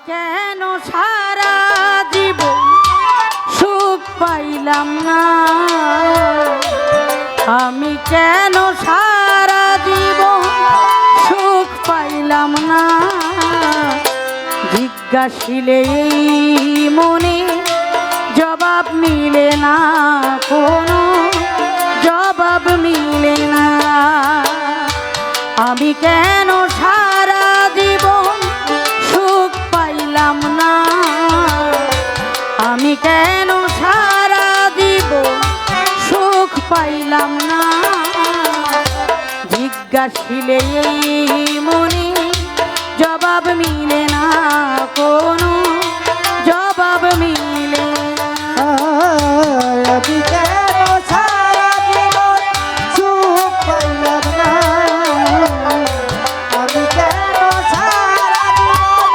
কেন সারা জীবন সুখ পাইলাম না, আমি কেন সারা জীবন সুখ পাইলাম না, জিজ্ঞাসিলে এই মনে জবাব মিলে না, কোনো জবাব মিলে না। আমি কেন সারা জীবন সুখ পাইলাম না, আমি কেন সারা জীবন সুখ পাইলাম না, জিজ্ঞাসিলে এই মনে জবাব মিলে না, কোনো জবাব মিলে না। আমি কেন সারা জীবন সুখ পাইলাম না, আমি কেন সারা জীবন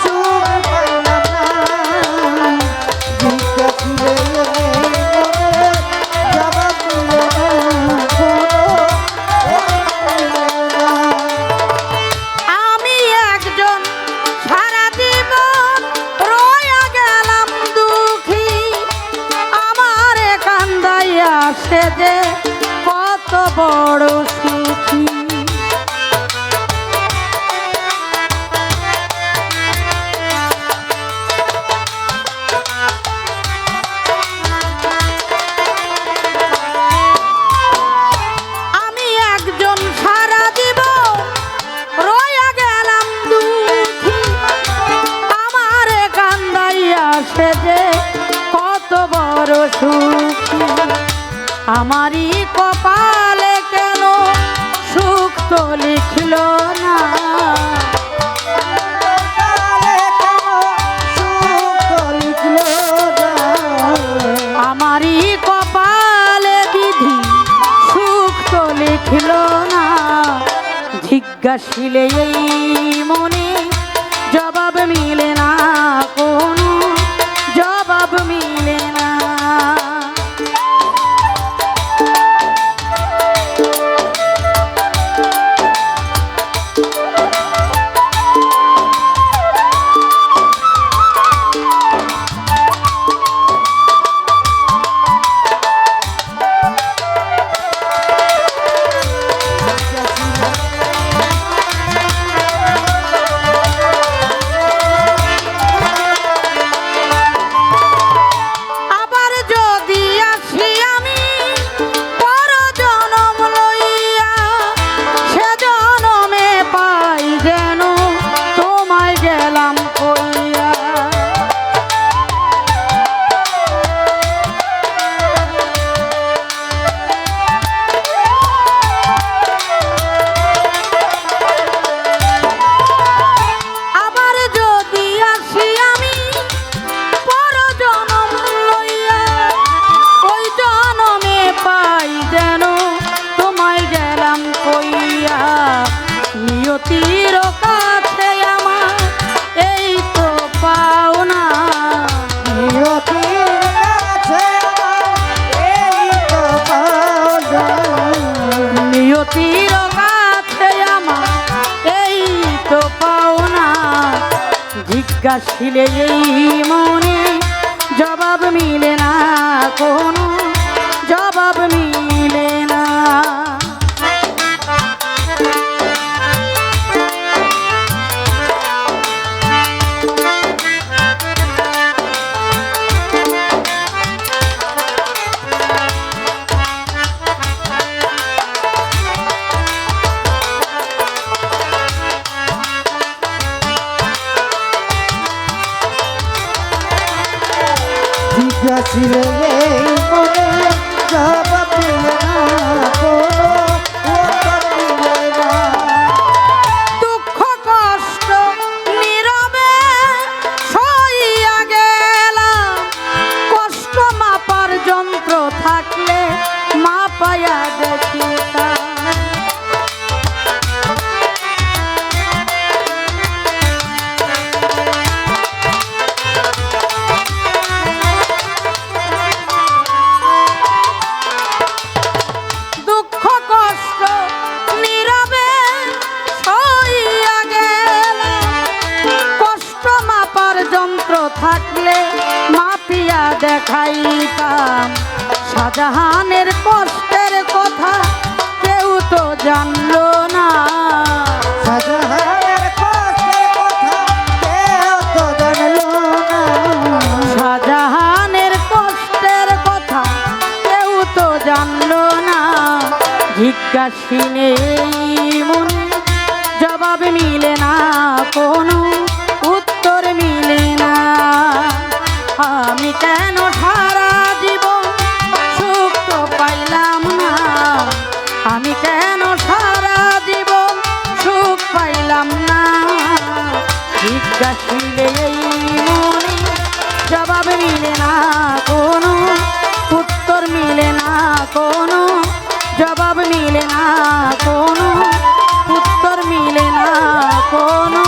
সুখ পাইলাম না, জিজ্ঞাসিলে জবাব মিলে না, আমি একজন সারা জীবন রয়া গেলাম দুঃখী, আমার কান্দাইয়া সে যে কত বড় সুখী। আমি একজন সারা জীবন রয়া গেলাম দুঃখী, আমার কান্দাইয়া সে যে কত বড় সুখী। আমারই কপালে কেন সুখ তো লিখল না, আমারই কপালে বিধি সুখ তো লিখল না, জিজ্ঞাসিলে এই মনে জবাব মিলে না, কোনো জবাব মিলে না। নিয়তির কাছে আমার এই তো পাওনা, নিয়তির কাছে এই তো পাওনা, নিয়তির কাছে আমার এই তো পাওনা, জিজ্ঞাসিলে এই মনে জবাব মিলে না, কোনো জবাব মিলে না। জিজ্ঞাসিলে এই মনে জবাব মিলে না, কোনো জবাব মিলে না। দুঃখ কষ্ট নীরবে সইয়া গেলাম, কষ্ট মাপার যন্ত্র থাকলে মাপায়া দেখিতাম। যন্ত্র থাকলে মাপিয়া দেখাইতাম শাহজাহানের কষ্টের কথা কেউ তো জানলো না শাহজাহানের কষ্টের কথা কেউ তো জানলো না শাহজাহানের কষ্টের কথা কেউ তো জানলো না জিজ্ঞাসিনে মনে জবাব মিলে না কোনো উত্তর মিলে না আমি কেন সারা জীবন সুখ তো পাইলাম না আমি কেন সারা জীবন সুখ পাইলাম না জিজ্ঞাসিলে মনে জবাব মিলে না কোনো উত্তর মিলে না কোনো জবাব মিলে না কোনো উত্তর মিলে না কোনো